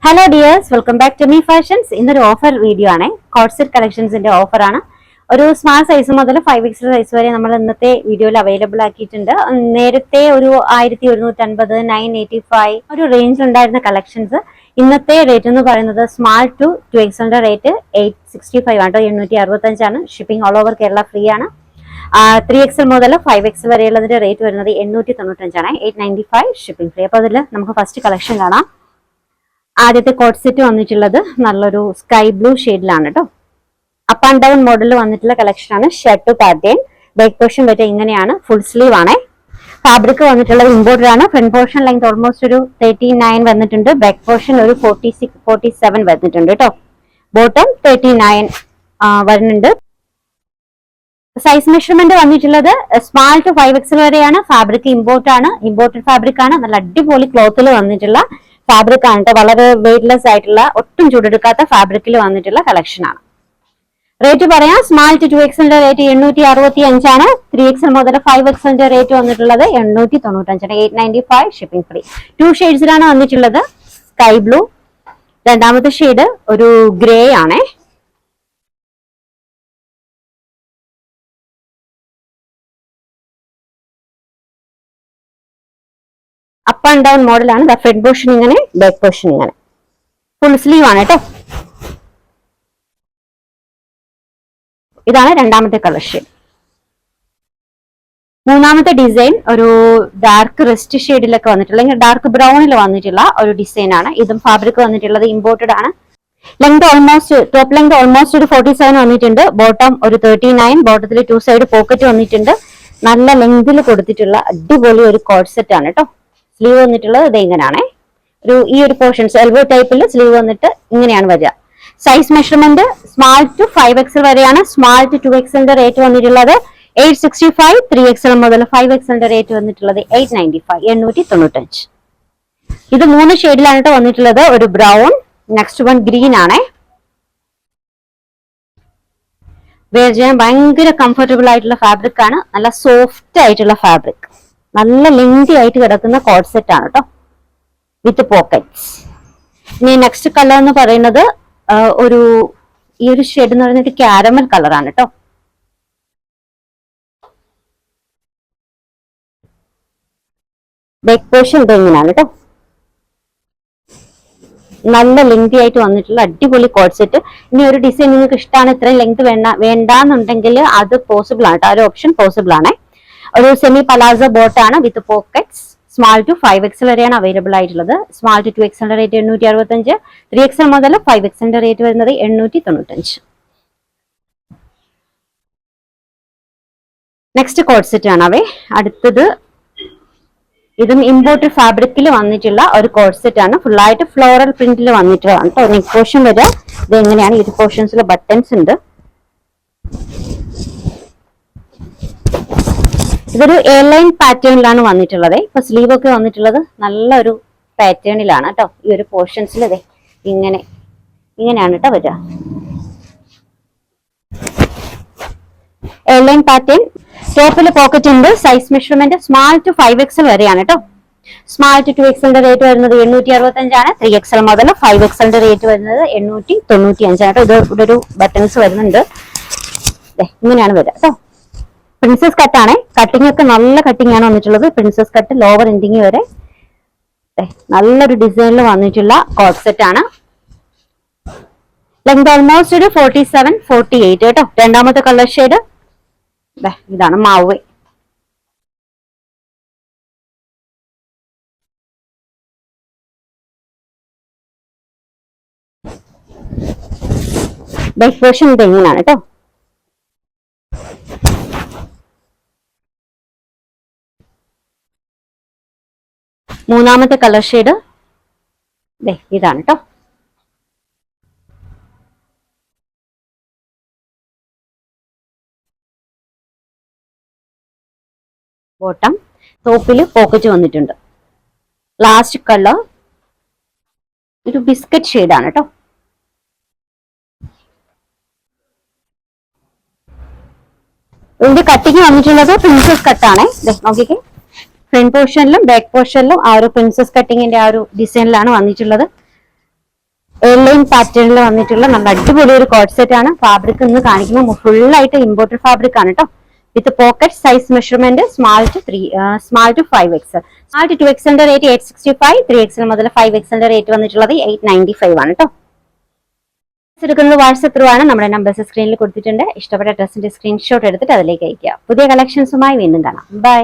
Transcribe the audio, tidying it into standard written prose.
Hello dears, welcome back to Me Fashions. ഇന്നൊരു offer video ആണ്. Coord set കളക്ഷൻസിന്റെ offer ആണ്. ഒരു സ്മാൾ സൈസ് മുതൽ 5XL സൈസ് വരെ നമ്മൾ ഇന്നത്തെ വീഡിയോയിൽ അവൈലബിൾ ആക്കിയിട്ടുണ്ട്. നേരത്തെ ഒരു 1150, 985 ഒരു റേഞ്ചിൽ ഉണ്ടായിരുന്ന കളക്ഷൻസ് ഇന്നത്തെ റേറ്റ് എന്ന് പറയുന്നത് സ്മാൾ ടു 2XL റേറ്റ് 865 ആണ്, 865 ആണ്. Shipping all over Kerala free ആണ്. 3XL മുതൽ 5XL വരെയുള്ളതിന്റെ റേറ്റ് വരുന്നത് 895 ആണ്, 895 ഷിപ്പിംഗ് ഫ്രീ. അപ്പൊ അതിൽ നമുക്ക് ഫസ്റ്റ് കളക്ഷൻ കാണാം. ആദ്യത്തെ കോട്ട് സെറ്റ് വന്നിട്ടുള്ളത് നല്ലൊരു സ്കൈ ബ്ലൂ ഷെയ്ഡിലാണ് കേട്ടോ. അപ്പ് ആൻഡ് ഡൗൺ മോഡലിൽ വന്നിട്ടുള്ള കളക്ഷൻ ആണ്. Shirt to pattern, back portion വരെ ഇങ്ങനെയാണ്. ഫുൾ സ്ലീവ് ആണ്. ഫാബ്രിക് വന്നിട്ടുള്ളത് ഇമ്പോർട്ടഡ് ആണ്. ഫ്രണ്ട് പോർഷൻ ലെങ്ത് ഓൾമോസ്റ്റ് ഒരു 39 വന്നിട്ടുണ്ട്. ബാക്ക് പോർഷൻ ഒരു 46, 47 വന്നിട്ടുണ്ട് കേട്ടോ. ബോട്ടം 39 വരുന്നുണ്ട്. സൈസ് മെഷർമെന്റ് വന്നിട്ടുള്ളത് സ്മാൾ ടു 5XL വരെയാണ്. ഫാബ്രിക് ഇമ്പോർട്ടഡ് ഫാബ്രിക് ആണ്. നല്ല അടിപൊളി ക്ലോത്തിൽ വന്നിട്ടുള്ള ഫാബ്രിക് ആണ്. വളരെ വെയിറ്റ്ലെസ് ആയിട്ടുള്ള, ഒട്ടും ചൂടെടുക്കാത്ത ഫാബ്രിക്കിൽ വന്നിട്ടുള്ള കളക്ഷൻ ആണ്. റേറ്റ് പറയാം. സ്മാൾ ടു 2XL റേറ്റ് 865 ആണ്. 3XL മുതൽ 5XL റേറ്റ് വന്നിട്ടുള്ളത് 895 ആണ്, 895 ഷിപ്പിംഗ് ഫ്രീ. 2 ഷെയ്ഡ്സിലാണ് വന്നിട്ടുള്ളത്. സ്കൈ ബ്ലൂ, രണ്ടാമത്തെ ഷെയ്ഡ് ഒരു ഗ്രേ ആണ്. അപ്പ് ആൻഡ് ഡൗൺ മോഡലാണ്. ഫ്രണ്ട് പോർഷൻ ഇങ്ങനെ, ബാക്ക് പോർഷൻ ഇങ്ങനെ. ഫുൾ സ്ലീവ് ആണ് കേട്ടോ. ഇതാണ് രണ്ടാമത്തെ കളർ ഷെയ്ഡ്. മൂന്നാമത്തെ ഡിസൈൻ ഒരു ഡാർക്ക് റെസ്റ്റ് ഷെയ്ഡിലൊക്കെ വന്നിട്ടുള്ള, അല്ലെങ്കിൽ ഡാർക്ക് ബ്രൗണിൽ വന്നിട്ടുള്ള ഒരു ഡിസൈൻ ആണ്. ഇതും ഫാബ്രിക് വന്നിട്ടുള്ളത് ഇമ്പോർട്ടഡ് ആണ്. Length almost, top length almost ഒരു 47 വന്നിട്ടുണ്ട്. ബോട്ടം ഒരു 39. ബോട്ടത്തിൽ 2 സൈഡ് പോക്കറ്റ് വന്നിട്ടുണ്ട്. നല്ല ലെങ്തിൽ കൊടുത്തിട്ടുള്ള അടിപൊളി ഒരു കോഡ് സെറ്റ് ആണ് കേട്ടോ. സ്ലീവ് വന്നിട്ടുള്ളത് ഇത് ഇങ്ങനെയാണ്. ഈ ഒരു പോർഷൻസ് എൽബോ ടൈപ്പിൽ സ്ലീവ് വന്നിട്ട് ഇങ്ങനെയാണ് വരിക. Size measurement small to 5XL വരെയാണ്. സ്മാൾ ടു 2XL റേറ്റ് വന്നിട്ടുള്ളത് 865. 3XL മുതൽ 5XL റേറ്റ് വന്നിട്ടുള്ളത് 895, 895. ഇത് 3 ഷെയ്ഡിലാണ് കേട്ടോ വന്നിട്ടുള്ളത്. ഒരു ബ്രൗൺ, നെക്സ്റ്റ് വൺ ഗ്രീൻ ആണ്. വെയർ ചെയ്യാൻ ഭയങ്കര കംഫർട്ടബിൾ ആയിട്ടുള്ള ഫാബ്രിക് ആണ്. നല്ല സോഫ്റ്റ് ആയിട്ടുള്ള ഫാബ്രിക്, നല്ല ലെങ്തി ആയിട്ട് കിടക്കുന്ന കോഡ് സെറ്റ് ആണ് കേട്ടോ, വിത്ത് പോക്കറ്റ്സ്. ഇനി നെക്സ്റ്റ് കളർ എന്ന് പറയുന്നത് ഈ ഒരു ഷെയ്ഡ് എന്ന് പറയുന്നത് കാരമൽ കളറാണ് കേട്ടോ. ബാക്ക് പോർഷൻ ഇത് ഇങ്ങനെയാണ് കേട്ടോ. നല്ല ലെങ്തി ആയിട്ട് വന്നിട്ടുള്ള അടിപൊളി കോഡ് സെറ്റ്. ഇനി ഒരു ഡിസൈൻ നിങ്ങൾക്ക് ഇഷ്ടമാണ്, ഇത്രയും ലെങ്ത് വേണ്ടാന്നുണ്ടെങ്കിൽ അത് പോസിബിൾ ആണ് കേട്ടോ. ആ ഒരു ഓപ്ഷൻ പോസിബിൾ ആണ്. ഒരു സെമി പലാസോ ബോട്ടാണ് വിത്ത് പോക്കറ്റ്സ്. സ്മാൾ ടു 5XL വരെയാണ് അവൈലബിൾ ആയിട്ടുള്ളത്. Small to 2XL rate 865. 3XL മുതൽ 5XL റേറ്റ് വരുന്നത് 895. നെക്സ്റ്റ് കോഡ് സെറ്റ് ആണ് അവേ. അടുത്തത് ഇതും ഇമ്പോർട്ടഡ് ഫാബ്രിക്കിൽ വന്നിട്ടുള്ള ഒരു കോഡ് സെറ്റ് ആണ്. ഫുള്ളായിട്ട് ഫ്ലോറൽ പ്രിന്റിൽ വന്നിട്ടുള്ളതാണ് കേട്ടോ. നെക്ക് പോർഷൻ വരെ ഇത് എങ്ങനെയാണ്. ഈ പോർഷൻസിൽ ബട്ടൺസ് ഉണ്ട്. ഇതൊരു എയർലൈൻ പാറ്റേണിലാണ് വന്നിട്ടുള്ളത്. ഇപ്പൊ സ്ലീവ് ഒക്കെ വന്നിട്ടുള്ളത് നല്ലൊരു പാറ്റേണിലാണ് കേട്ടോ. ഈ ഒരു പോർഷൻസിൽ ഇതേ ഇങ്ങനെയാണ് കേട്ടോ വരിക. എയർലൈൻ പാറ്റേൺ, ടോപ്പിൽ പോക്കറ്റ് ഉണ്ട്. Size measurement small to 5XL വരെയാണ് കേട്ടോ. സ്മാൾ ടു 2XL റേറ്റ് വരുന്നത് 865 ആണ്. 3XL മുതൽ 5XL റേറ്റ് വരുന്നത് 895 ആണ് കേട്ടോ. ഇവിടെ ഒരു ബട്ടൺസ് വരുന്നുണ്ട്. ഇങ്ങനെയാണ് വരിക കേട്ടോ. പ്രിൻസസ് കട്ടാണ്. കട്ടിംഗ് ഒക്കെ നല്ല കട്ടിംഗ് ആണ് വന്നിട്ടുള്ളത്. പ്രിൻസസ് കട്ട് ലോവർ എൻഡിങ് വരെ നല്ലൊരു ഡിസൈനിൽ വന്നിട്ടുള്ള കോഡ് സെറ്റ് ആണ്. ലെങ്ത് ഓൾമോസ്റ്റ് ഒരു 47, 48 കേട്ടോ. രണ്ടാമത്തെ കളർ ഷെയ്ഡ് ഇതാണ് മാവ്. ബാക്ക് പോർഷൻ ഇത് എങ്ങനെയാണ് കേട്ടോ. മൂന്നാമത്തെ കളർ ഷെയ്ഡ് ഇതാണ് കേട്ടോ. ബോട്ടം, ടോപ്പില് പോക്കറ്റ് വന്നിട്ടുണ്ട്. ലാസ്റ്റ് കളർ ഒരു ബിസ്ക്കറ്റ് ഷെയ്ഡാണ് കേട്ടോ. ഇതിന്റെ കട്ടിങ് വന്നിട്ടുള്ളത് പ്രിൻസസ് കട്ടാണ്. നോക്കിക്കേ, ഫ്രണ്ട് പോർഷനിലും ബാക്ക് പോർഷനിലും ആ ഒരു പ്രിൻസസ് കട്ടിങ്ങിന്റെ ആ ഒരു ഡിസൈനിലാണ് വന്നിട്ടുള്ളത്. എയർലൈൻ പാറ്റേണിൽ വന്നിട്ടുള്ള നല്ല അടിപൊളി ഒരു കോഡ് സെറ്റ് ആണ്. ഫാബ്രിക് എന്ന് കാണിക്കുമ്പോൾ ഫുൾ ആയിട്ട് ഇമ്പോർട്ടഡ് ഫാബ്രിക് ആണ് കേട്ടോ. With pocket size measurement small to 5XL. Small to 2XL rate 865, 3XL മുതൽ 5XL റേറ്റ് വന്നിട്ടുള്ളത് 895 ആണ് കേട്ടോ. എടുക്കുന്നത് വാട്സ്ആപ്പ് ത്രൂ ആണ്. നമ്മുടെ നമ്പേഴ്സ് സ്ക്രീനിൽ കൊടുത്തിട്ടുണ്ട്. ഇഷ്ടപ്പെട്ട ഡ്രസ്സിന്റെ സ്ക്രീൻഷോട്ട് എടുത്തിട്ട് അതിലേക്ക് അയക്കുക. പുതിയ കളക്ഷൻസുമായി വീണ്ടും കാണാം. ബൈ.